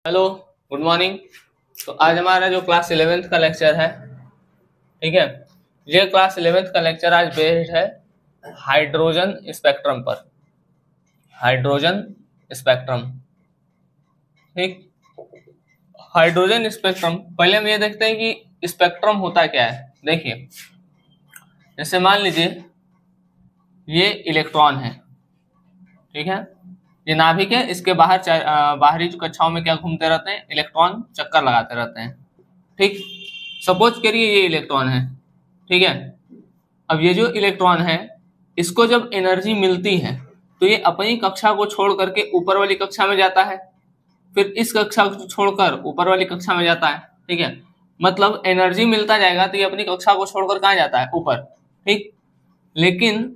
Hello, good morning. तो आज हमारा जो क्लास 11th का लेक्चर है, ठीक है, ये क्लास 11th का लेक्चर आज बेस्ड है हाइड्रोजन स्पेक्ट्रम पर। हाइड्रोजन स्पेक्ट्रम, ठीक। हाइड्रोजन स्पेक्ट्रम, पहले हम ये देखते हैं कि स्पेक्ट्रम होता क्या है। देखिए, जैसे मान लीजिए ये इलेक्ट्रॉन है, ठीक है, ये नाभिक है, इसके बाहर बाहरी जो कक्षाओं में क्या घूमते रहते हैं, इलेक्ट्रॉन चक्कर लगाते रहते हैं, ठीक। सपोज करिए ये इलेक्ट्रॉन है, ठीक है। अब ये जो इलेक्ट्रॉन है, इसको जब एनर्जी मिलती है तो ये अपनी कक्षा को छोड़ करके ऊपर वाली कक्षा में जाता है, फिर इस कक्षा को छोड़कर ऊपर वाली कक्षा में जाता है, ठीक है। मतलब एनर्जी मिलता जाएगा तो ये अपनी कक्षा को छोड़कर कहाँ जाता है, ऊपर, ठीक। लेकिन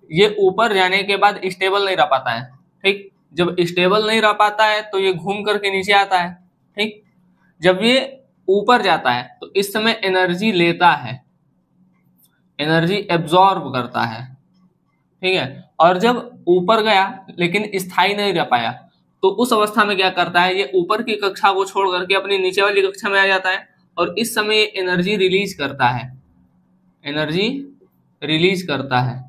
ये ऊपर जाने के बाद स्टेबल नहीं रह पाता है, ठीक। जब स्टेबल नहीं रह पाता है तो ये घूम करके नीचे आता है, ठीक। जब ये ऊपर जाता है तो इस समय एनर्जी लेता है, एनर्जी एब्जॉर्ब करता है, ठीक है। और जब ऊपर गया लेकिन स्थायी नहीं रह पाया तो उस अवस्था में क्या करता है, ये ऊपर की कक्षा को छोड़ करके अपनी नीचे वाली कक्षा में आ जाता है और इस समय ये एनर्जी रिलीज करता है, एनर्जी रिलीज करता है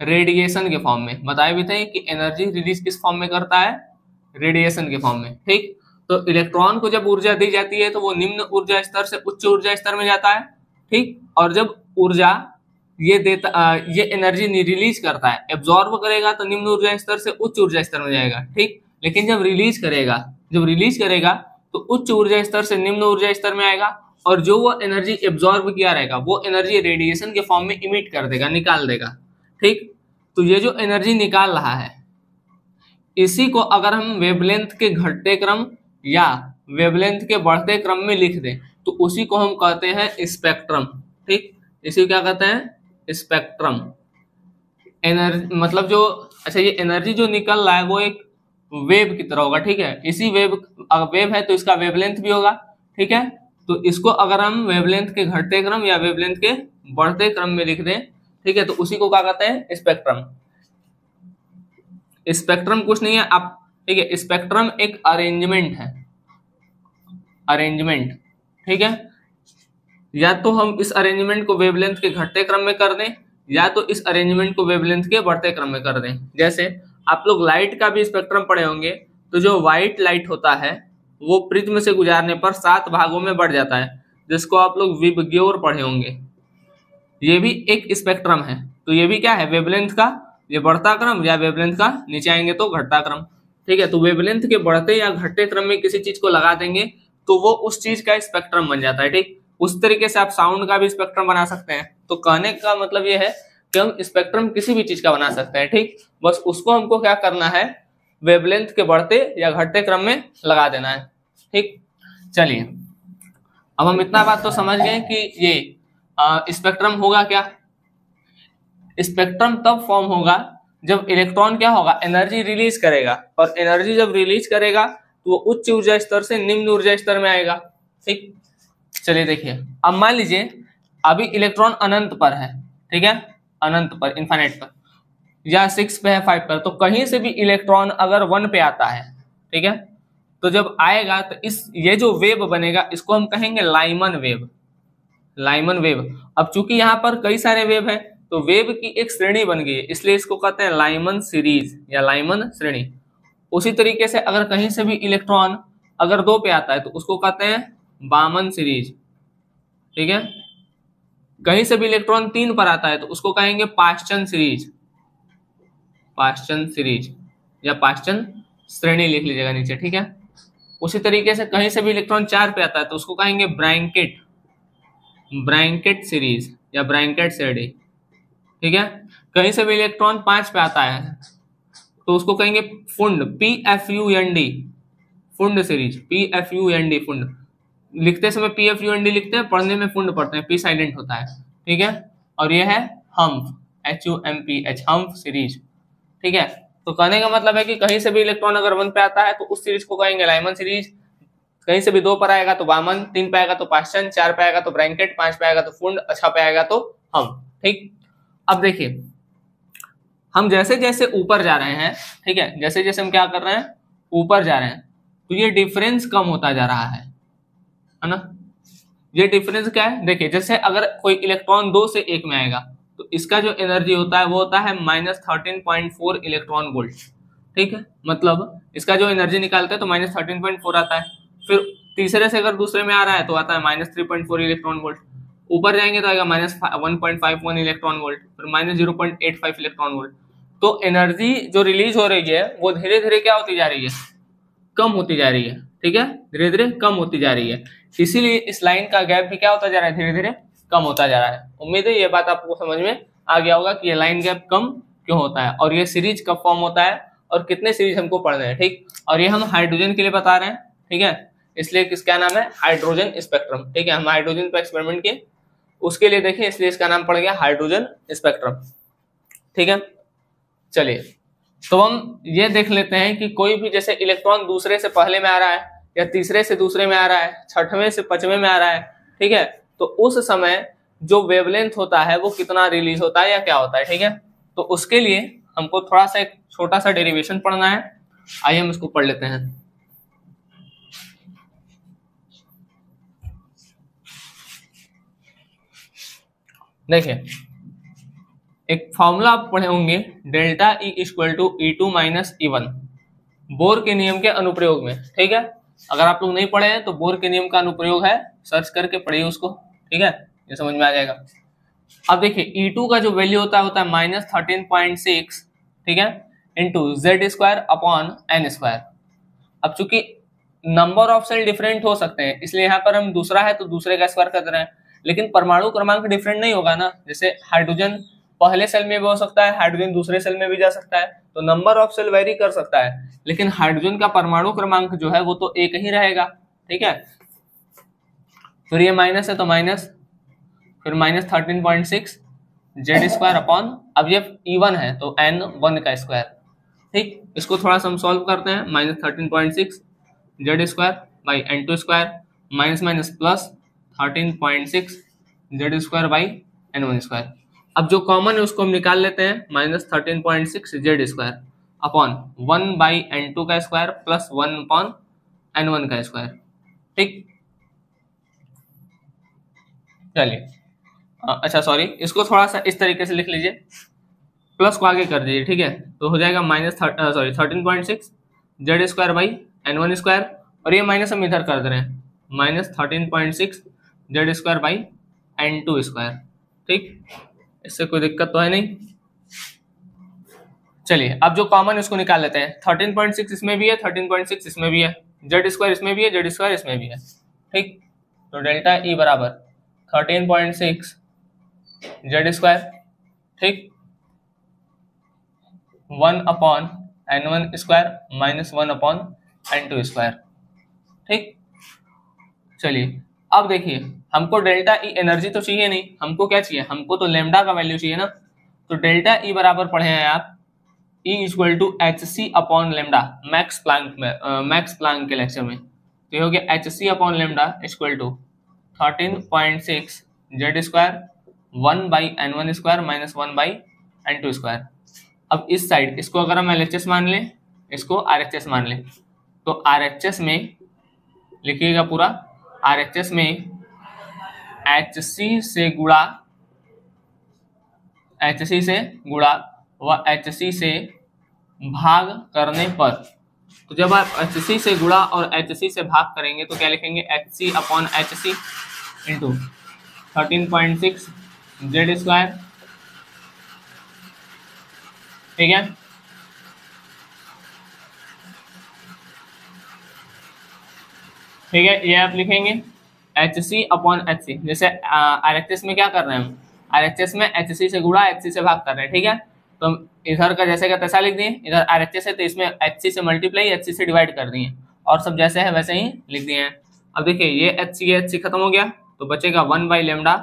रेडिएशन के फॉर्म में। बताए भी थे कि एनर्जी रिलीज किस फॉर्म में करता है, रेडिएशन के फॉर्म में, ठीक। तो इलेक्ट्रॉन को जब ऊर्जा दी जाती है तो वो निम्न ऊर्जा स्तर से उच्च ऊर्जा स्तर में जाता है, ठीक। और जब ऊर्जा ये एनर्जी रिलीज करता है, एब्जॉर्ब करेगा तो निम्न ऊर्जा स्तर से उच्च ऊर्जा स्तर में जाएगा, ठीक। लेकिन जब रिलीज करेगा तो उच्च ऊर्जा स्तर से निम्न ऊर्जा स्तर में आएगा और जो वो एनर्जी एब्जॉर्ब किया रहेगा वो एनर्जी रेडिएशन के फॉर्म में इमिट कर देगा, निकाल देगा, ठीक। तो ये जो एनर्जी निकाल रहा है, इसी को अगर हम वेवलेंथ के घटते क्रम या वेवलेंथ के बढ़ते क्रम में लिख दें तो उसी को हम कहते हैं स्पेक्ट्रम, ठीक। इसी को क्या कहते हैं, स्पेक्ट्रम। एनर्जी मतलब जो, अच्छा, ये एनर्जी जो निकल रहा है वो एक वेव की तरह होगा, ठीक है। इसी वेव है तो इसका वेवलेंथ भी होगा, ठीक है। तो इसको अगर हम वेवलेंथ के घटते क्रम या वेवलेंथ के बढ़ते क्रम में लिख दें, ठीक है, तो उसी को क्या कहते हैं, स्पेक्ट्रम। स्पेक्ट्रम कुछ नहीं है आप, ठीक है, स्पेक्ट्रम एक अरेंजमेंट है, अरेंजमेंट, ठीक है। या तो हम इस अरेंजमेंट को वेवलेंथ के घटते क्रम में कर दें या तो इस अरेंजमेंट को वेवलेंथ के बढ़ते क्रम में कर दें। जैसे आप लोग लाइट का भी स्पेक्ट्रम पढ़े होंगे, तो जो व्हाइट लाइट होता है वो प्रिज्म से गुजारने पर 7 भागों में बढ़ जाता है, जिसको आप लोग विबग्योर पढ़े होंगे। ये भी एक स्पेक्ट्रम है, तो ये भी क्या है, वेवलेंथ का ये बढ़ता क्रम या वेवलेंथ का नीचे आएंगे तो घटता क्रम, ठीक है। तो वेवलेंथ के बढ़ते या घटते क्रम में किसी चीज को लगा देंगे तो वो उस चीज का स्पेक्ट्रम बन जाता है, ठीक। उस तरीके से आप साउंड का भी स्पेक्ट्रम बना सकते हैं। तो कहने का मतलब ये है कि हम स्पेक्ट्रम किसी भी चीज का बना सकते हैं, ठीक। बस उसको हमको क्या करना है, वेवलेंथ के बढ़ते या घटते क्रम में लगा देना है, ठीक। चलिए, अब हम इतना बात तो समझ गए कि ये स्पेक्ट्रम होगा क्या। स्पेक्ट्रम तब फॉर्म होगा जब इलेक्ट्रॉन क्या होगा, एनर्जी रिलीज करेगा, और एनर्जी जब रिलीज करेगा तो वो उच्च ऊर्जा स्तर से निम्न ऊर्जा स्तर में आएगा, ठीक। चलिए देखिए, अब मान लीजिए अभी इलेक्ट्रॉन अनंत पर है, ठीक है, अनंत पर, इनफाइनाइट पर, या 6 पे है, 5 पर। तो कहीं से भी इलेक्ट्रॉन अगर 1 पे आता है, ठीक है, तो जब आएगा तो ये जो वेव बनेगा इसको हम कहेंगे लाइमन वेव, लाइमन वेव। अब चूंकि यहाँ पर कई सारे वेव हैं तो वेव की एक श्रेणी बन गई है, इसलिए इसको कहते हैं लाइमन सीरीज या लाइमन श्रेणी। उसी तरीके से अगर कहीं से भी इलेक्ट्रॉन अगर 2 पे आता है तो उसको कहते हैं बामन सीरीज, ठीक है। कहीं से भी इलेक्ट्रॉन 3 पर आता है तो उसको कहेंगे पाश्चन सीरीज, पाश्चन सीरीज या पाश्चन श्रेणी लिख लीजिएगा नीचे, ठीक है। उसी तरीके से कहीं से भी इलेक्ट्रॉन 4 पे आता है तो उसको कहेंगे ब्रैंकेट, ब्रैंकेट सीरीज या ब्रैंकेट श्रेणी, ठीक है। कहीं से भी इलेक्ट्रॉन 5 पे आता है तो उसको कहेंगे फुंड, PFUND, फुंड सीरीज, PFUND, फुंड। लिखते समय PFUND लिखते हैं, पढ़ने में फुंड पढ़ते हैं, P साइलेंट होता है, ठीक है। और ये है हम्फ, HUMPH, हम्फ सीरीज, ठीक है। तो कहने का मतलब है कि कहीं से भी इलेक्ट्रॉन अगर 1 पे आता है तो उस सीरीज को कहेंगे लाइमन सीरीज। कहीं से भी 2 पर आएगा तो बामन, 3 पे आएगा तो पाश्चन, 4 पे आएगा तो ब्रैंकेट, 5 पे आएगा तो फुंड, 6 पे आएगा तो हम, ठीक। अब देखिए, हम जैसे जैसे ऊपर जा रहे हैं, ठीक है, जैसे जैसे हम क्या कर रहे हैं, ऊपर जा रहे हैं, तो ये डिफरेंस कम होता जा रहा है ना। ये डिफरेंस क्या है, देखिए जैसे अगर कोई इलेक्ट्रॉन 2 से 1 में आएगा तो इसका जो एनर्जी होता है वो होता है -13.4 इलेक्ट्रॉन वोल्ट, ठीक है। मतलब इसका जो एनर्जी निकालते हैं तो -13.4 आता है। फिर तीसरे से अगर दूसरे में आ रहा है तो आता है -3.4 इलेक्ट्रॉन वोल्ट। ऊपर जाएंगे तो आएगा -1.51 इलेक्ट्रॉन वोल्ट, फिर -0.85 इलेक्ट्रॉन वोल्ट। तो एनर्जी जो रिलीज हो रही है वो धीरे धीरे क्या होती जा रही है, कम होती जा रही है, ठीक है, धीरे धीरे कम होती जा रही है। इसीलिए इस लाइन का गैप भी क्या होता जा रहा है, धीरे धीरे कम होता जा रहा है। उम्मीद है ये बात आपको समझ में आ गया होगा कि ये लाइन गैप कम क्यों होता है और ये सीरीज कब फॉर्म होता है और कितने सीरीज हमको पढ़ने हैं, ठीक। और ये हम हाइड्रोजन के लिए बता रहे हैं, ठीक है, इसलिए क्या नाम है, हाइड्रोजन स्पेक्ट्रम, ठीक है। हम हाइड्रोजन पर एक्सपेरिमेंट किए उसके लिए देखें, इसलिए इसका नाम पड़ गया हाइड्रोजन स्पेक्ट्रम, ठीक है। चलिए तो हम ये देख लेते हैं कि कोई भी जैसे इलेक्ट्रॉन दूसरे से पहले में आ रहा है या तीसरे से दूसरे में आ रहा है, छठवें से पांचवें में आ रहा है, ठीक है, तो उस समय जो वेवलेंथ होता है वो कितना रिलीज होता है या क्या होता है, ठीक है। तो उसके लिए हमको थोड़ा सा एक छोटा सा डेरिवेशन पढ़ना है, आइए हम इसको पढ़ लेते हैं। देखिए एक फॉर्मूला आप पढ़े होंगे, delta E equal to E2 minus E1, Bohr के नियम के अनुप्रयोग में, ठीक है। अगर आप लोग नहीं पढ़े हैं तो बोर के नियम का अनुप्रयोग है, सर्च करके पढ़िए उसको, ठीक है, ये समझ में आ जाएगा। अब देखिए E2 का जो वैल्यू होता है -13.6, ठीक है, इंटू Z² अपॉन N²। अब चूंकि नंबर ऑफ सेल डिफरेंट हो सकते हैं इसलिए यहाँ पर हम दूसरा है तो दूसरे का स्क्वायर कर रहे हैं, लेकिन परमाणु क्रमांक डिफरेंट नहीं होगा ना। जैसे हाइड्रोजन पहले सेल में भी हो सकता है, हाइड्रोजन दूसरे सेल में भी जा सकता है, तो नंबर ऑफ सेल वेरी कर सकता है, लेकिन हाइड्रोजन का परमाणु क्रमांक जो है वो तो एक ही रहेगा, ठीक है। फिर ये माइनस है तो माइनस, फिर -13.6 Z² अपॉन, अब ये E1 है तो N1 का स्क्वायर, ठीक। इसको थोड़ा सा हम सॉल्व करते हैं, -13.6 Z² by N2² minus minus plus 13.6 Z² by N1²। अब जो कॉमन है उसको हम निकाल लेते हैं, -13.6 Z² अपॉन 1 बाई N2 का स्क्वायर प्लस 1 अपॉन N1 का स्क्वायर, ठीक। चलिए अच्छा सॉरी, इसको थोड़ा सा इस तरीके से लिख लीजिए, प्लस को आगे कर दीजिए, ठीक है, तो हो जाएगा -13.6 Z² बाई N1², और ये माइनस हम इधर कर दे रहे हैं, -13.6 Z² बाई N2², ठीक। इससे कोई दिक्कत तो है नहीं। चलिए अब जो कॉमन उसको निकाल लेते हैं, 13.6 इसमें भी है, 13.6 इसमें भी है, Z² इसमें भी है, Z² इसमें भी है, ठीक। तो डेल्टा E बराबर 13.6 Z², ठीक, 1 upon N1² minus 1 upon N2², ठीक। चलिए अब देखिए हमको डेल्टा E एनर्जी तो चाहिए नहीं, हमको क्या चाहिए, हमको तो लेमडा का वैल्यू चाहिए ना। तो डेल्टा E बराबर पढ़े हैं आप E equal to HC upon lambda, Max Planck में, मैक्स प्लैंक के लेक्चर में, तो ये हो गया HC upon lambda equal to 13.6 Z², 1 by N1² minus 1 by N2²। अब इस साइड इसको अगर हम LHS मान लें, इसको RHS मान लें, तो RHS में लिखिएगा पूरा, RHS में HC से गुणा व HC से भाग करने पर, तो जब आप HC से गुणा और HC से भाग करेंगे तो क्या लिखेंगे, HC upon HC into 13.6 Z², ठीक है। ठीक है, ये आप लिखेंगे HC अपॉन HC, जैसे RHS में क्या कर रहे हैं हम, RHS में HC से गुणा HC से भाग कर रहे हैं, ठीक है। तो हम इधर का जैसे का तैसा लिख दिए, इधर RHS है तो इसमें HC से मल्टीप्लाई HC से डिवाइड कर दिए, और सब जैसे है वैसे ही लिख दिए हैं। अब देखिए ये HC खत्म हो गया तो बचेगा 1 by lambda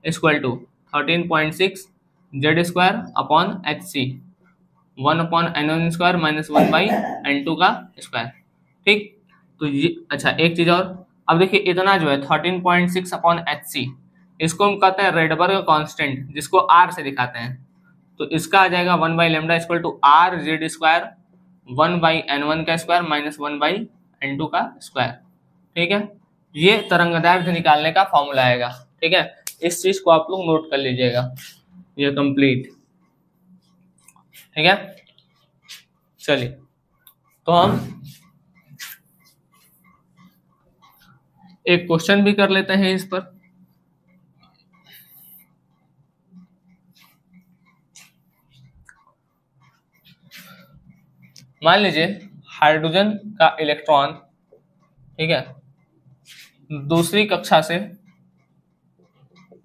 equal to 13.6 Z² upon HC, 1 upon N1² minus 1 by N2 का स्क्वायर, ठीक। तो ये अच्छा एक चीज और, अब देखिए इतना जो है 13.6 अपॉन HC, इसको हम कहते हैं रेडबर्ग कांस्टेंट, जिसको R से दिखाते हैं, तो इसका आ जाएगा 1 by lambda equal to R Z², 1 by N1 का स्क्वायर माइनस 1 बाई n2 का स्क्वायर। ठीक है, ये तरंगदैर्ध्य निकालने का फॉर्मूला आएगा। ठीक है, इस चीज को आप लोग नोट कर लीजिएगा, ये कंप्लीट। ठीक है, चलिए तो हम एक क्वेश्चन भी कर लेते हैं इस पर। मान लीजिए हाइड्रोजन का इलेक्ट्रॉन, ठीक है, दूसरी कक्षा से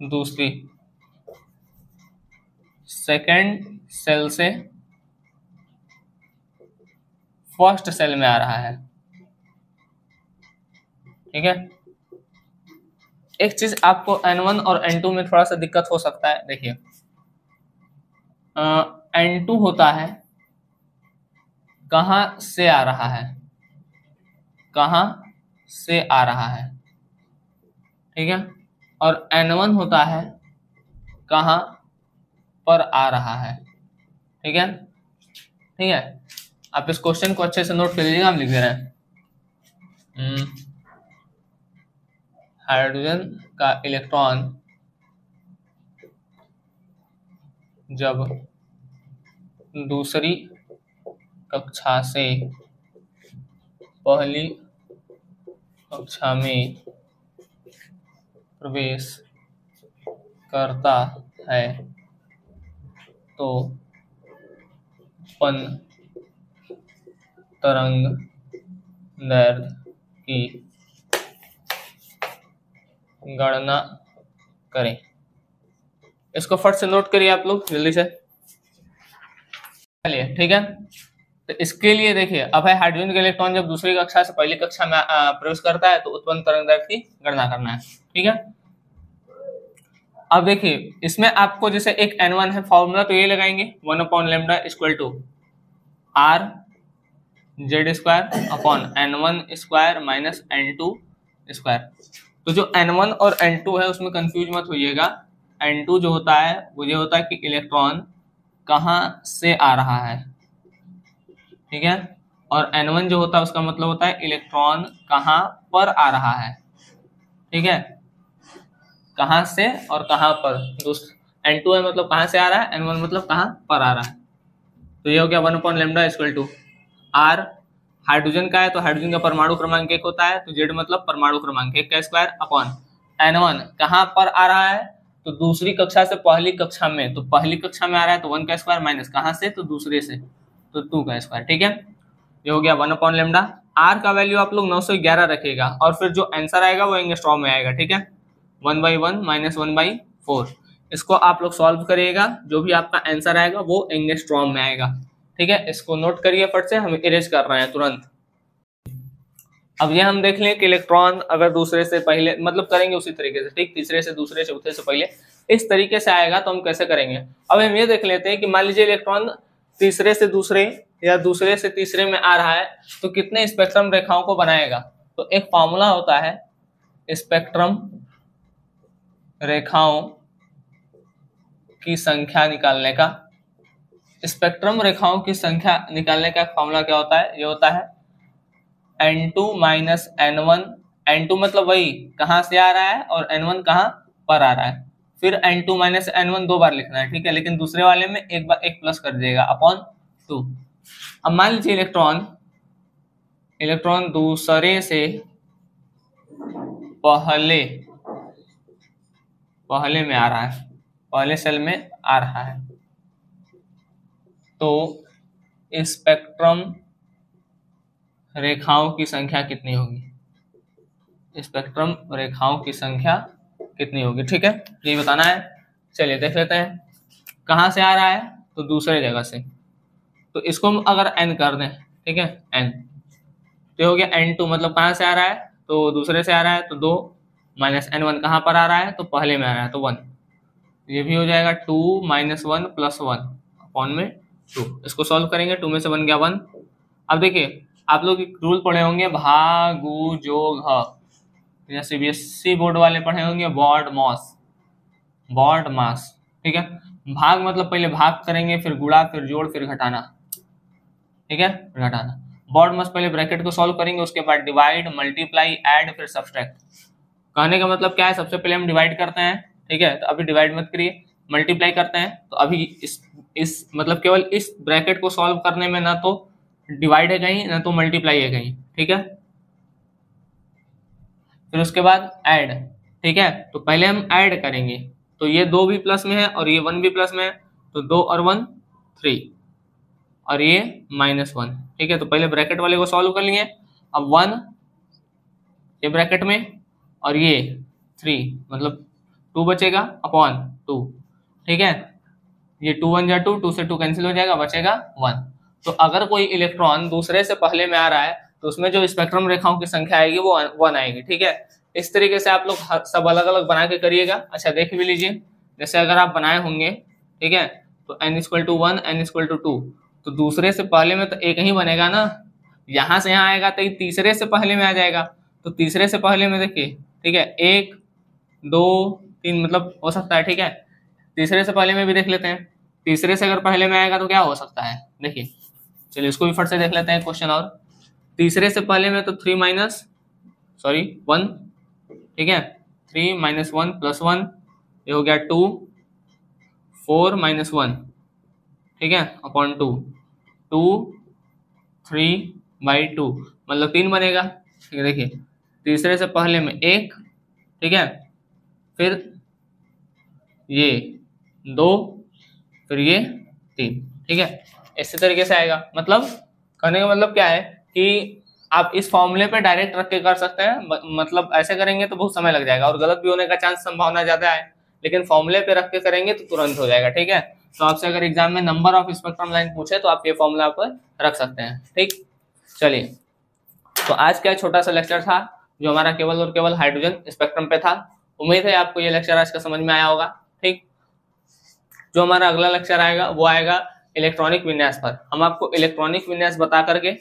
दूसरी सेकेंड सेल से फर्स्ट सेल में आ रहा है। ठीक है, एक चीज आपको N1 और N2 में थोड़ा सा दिक्कत हो सकता है। देखिए N2 होता है कहां से आ रहा है, कहां से आ रहा है। ठीक है, और N1 होता है कहां पर आ रहा है। ठीक है, ठीक है, आप इस क्वेश्चन को अच्छे से नोट कर लीजिएगा, हम लिख दे रहे हैं। हाइड्रोजन का इलेक्ट्रॉन जब दूसरी कक्षा से पहली कक्षा में प्रवेश करता है तो उत्पन्न तरंगदैर्ध्य की गणना करें। इसको फट से नोट करिए आप लोग जल्दी से। चलिए ठीक है, तो इसके लिए देखिए, अब है हाइड्रोजन का इलेक्ट्रॉन जब दूसरी कक्षा से पहली कक्षा में प्रवेश करता है तो उत्पन्न तरंगदैर्ध्य की गणना करना है। ठीक है, अब देखिए इसमें आपको जैसे एक N1 है फॉर्मूला, तो ये लगाएंगे 1/λ equal to R Z square upon N1 square minus N2 square. तो जो N1 और N2 है उसमें कंफ्यूज मत होइएगा। N2 जो होता है वो ये होता है कि इलेक्ट्रॉन कहाँ से आ रहा है। ठीक है, और N1 जो होता है उसका मतलब होता है इलेक्ट्रॉन कहाँ पर आ रहा है। ठीक है, कहाँ से और कहाँ पर। N2 है मतलब कहाँ से आ रहा है, N1 मतलब कहाँ पर आ रहा है। तो ये हो गया 1/λ इक्वल टू R हाइड्रोजन का है तो हाइड्रोजन का परमाणु क्रमांक 1 होता है, तो Z मतलब परमाणु क्रमांक 1 का स्क्वायर अपॉन N1 कहाँ पर आ रहा है, तो दूसरी कक्षा से पहली कक्षा में, तो पहली कक्षा में आ रहा है तो 1 का स्क्वायर माइनस कहाँ से, तो दूसरे से, तो 2 का स्क्वायर। ठीक है, ये हो गया 1/λ। R का वैल्यू आप लोग 911 रखिएगा और फिर जो आंसर आएगा वो एंगस्ट्रॉम में आएगा। ठीक है, 1/1 माइनस 1/4। इसको आप लोग सॉल्व करिएगा, जो भी आपका आंसर आएगा वो एंगस्ट्रॉम में आएगा। ठीक है, इसको नोट करिए फट से, हम इरेज कर रहे हैं तुरंत। अब ये हम देख लें कि इलेक्ट्रॉन अगर दूसरे से पहले, मतलब करेंगे उसी तरीके से, ठीक, तीसरे से दूसरे, चौथे से पहले, इस तरीके से आएगा तो हम कैसे करेंगे। अब हम ये देख लेते हैं कि मान लीजिए इलेक्ट्रॉन तीसरे से दूसरे या दूसरे से तीसरे में आ रहा है तो कितने स्पेक्ट्रम रेखाओं को बनाएगा। तो एक फॉर्मूला होता है स्पेक्ट्रम रेखाओं की संख्या निकालने का। स्पेक्ट्रम रेखाओं की संख्या निकालने का फॉर्मूला क्या होता है, ये होता है N2 माइनस N1। N2 मतलब वही कहाँ से आ रहा है और N1 कहाँ पर आ रहा है। फिर N2 माइनस N1 दो बार लिखना है। ठीक है, लेकिन दूसरे वाले में एक बार एक प्लस कर दीजिएगा अपॉन 2। अब मान लीजिए इलेक्ट्रॉन दूसरे से पहले में आ रहा है, पहले सेल में आ रहा है, तो स्पेक्ट्रम रेखाओं की संख्या कितनी होगी, स्पेक्ट्रम रेखाओं की संख्या कितनी होगी। ठीक है, ये बताना है। चलिए देख लेते हैं, कहाँ से आ रहा है, तो दूसरे जगह से, तो इसको हम अगर n कर दें, ठीक है, n, तो हो गया N2 मतलब कहाँ से आ रहा है, तो दूसरे से आ रहा है, तो 2 माइनस N1 कहाँ पर आ रहा है, तो पहले में आ रहा है, तो 1। ये भी हो जाएगा 2 माइनस 1 प्लस 1 अपॉन में 2। इसको सॉल्व करेंगे, 2 में से बन गया 1। अब देखिए आप लोग एक रूल पढ़े होंगे, भागु जोग ह, या CBSE बोर्ड वाले पढ़े होंगे बॉड मास। ठीक है, भाग मतलब पहले भाग करेंगे, फिर गुणा, फिर जोड़, फिर घटाना। ठीक है, घटाना। बॉड मस्ट पहले ब्रैकेट को सॉल्व करेंगे, उसके बाद डिवाइड, मल्टीप्लाई, ऐड, फिर सब्सट्रैक्ट। कहने का मतलब क्या है, सबसे पहले हम डिवाइड करते हैं, ठीक है, तो अभी डिवाइड मत करिए, मल्टीप्लाई करते हैं, तो अभी इस मतलब केवल इस ब्रैकेट को सॉल्व करने में ना तो डिवाइड है कहीं ना तो मल्टीप्लाई है कहीं, ठीक है। फिर उसके बाद ऐड, ठीक है, तो पहले हम ऐड करेंगे, तो ये 2 भी प्लस में है और ये 1 भी प्लस में है, तो 2 और 1 3 और ये -1, ठीक है। तो पहले ब्रैकेट वाले को सॉल्व कर लिए, अब 1 ये ब्रैकेट में और ये 3 मतलब 2 बचेगा अपॉन 2, ठीक है। ये 2 1 जा 2, 2 से 2 कैंसिल हो जाएगा, बचेगा 1। तो अगर कोई इलेक्ट्रॉन दूसरे से पहले में आ रहा है तो उसमें जो स्पेक्ट्रम रेखाओं की संख्या आएगी वो 1 आएगी, ठीक है। इस तरीके से आप लोग सब अलग अलग बना के करिएगा। अच्छा देख भी लीजिए, जैसे अगर आप बनाए होंगे, ठीक है, तो n = 1 n = 2, तो दूसरे से पहले में तो एक ही बनेगा ना, यहां से यहाँ आएगा तो तीसरे से पहले में आ जाएगा, तो तीसरे से पहले में देखिए, ठीक है, 1 2 3 मतलब हो सकता है, ठीक है। तीसरे से पहले में भी देख लेते हैं, तीसरे से अगर पहले में आएगा तो क्या हो सकता है, देखिए, चलिए इसको भी फट से देख लेते हैं क्वेश्चन। और तीसरे से पहले में तो 3 1, ठीक है, 3 - 1 + 1, ये हो गया 2, 4 - 1, ठीक है, अपॉन 2, 2 3/2 मतलब 3 बनेगा, ठीक है। देखिए तीसरे से पहले में 1, ठीक है, फिर ये 2, फिर ये 3, ठीक है, इसी तरीके से आएगा। मतलब कहने का मतलब क्या है कि आप इस फॉर्मूले पे डायरेक्ट रख के कर सकते हैं, मतलब ऐसे करेंगे तो बहुत समय लग जाएगा और गलत भी होने का चांस संभावना ज्यादा है, लेकिन फॉर्मूले पे रख के करेंगे तो तुरंत हो जाएगा, ठीक है। तो आपसे अगर एग्जाम में नंबर ऑफ स्पेक्ट्रम लाइन पूछे तो आप ये फॉर्मूला पर रख सकते हैं, ठीक। चलिए, तो आज का छोटा सा लेक्चर था जो हमारा केवल और केवल हाइड्रोजन स्पेक्ट्रम पे था। उम्मीद है आपको ये लेक्चर आज का समझ में आया होगा, ठीक। जो हमारा अगला लेक्चर आएगा वो आएगा इलेक्ट्रॉनिक विन्यास पर। हम आपको इलेक्ट्रॉनिक विन्यास बता करके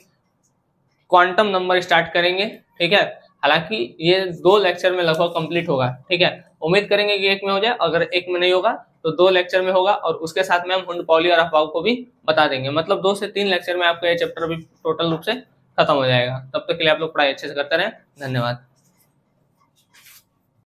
क्वांटम नंबर स्टार्ट करेंगे, ठीक है। हालांकि ये 2 लेक्चर में लगभग कंप्लीट होगा, ठीक है। उम्मीद करेंगे कि 1 में हो जाए, अगर 1 में नहीं होगा तो 2 लेक्चर में होगा, और उसके साथ में हम हुंड पॉली और अफवाह को भी बता देंगे। मतलब 2 से 3 लेक्चर में आपका ये चैप्टर भी टोटल रूप से खत्म हो जाएगा। तब तक के लिए आप लोग पढ़ाई अच्छे से करते रहें। धन्यवाद।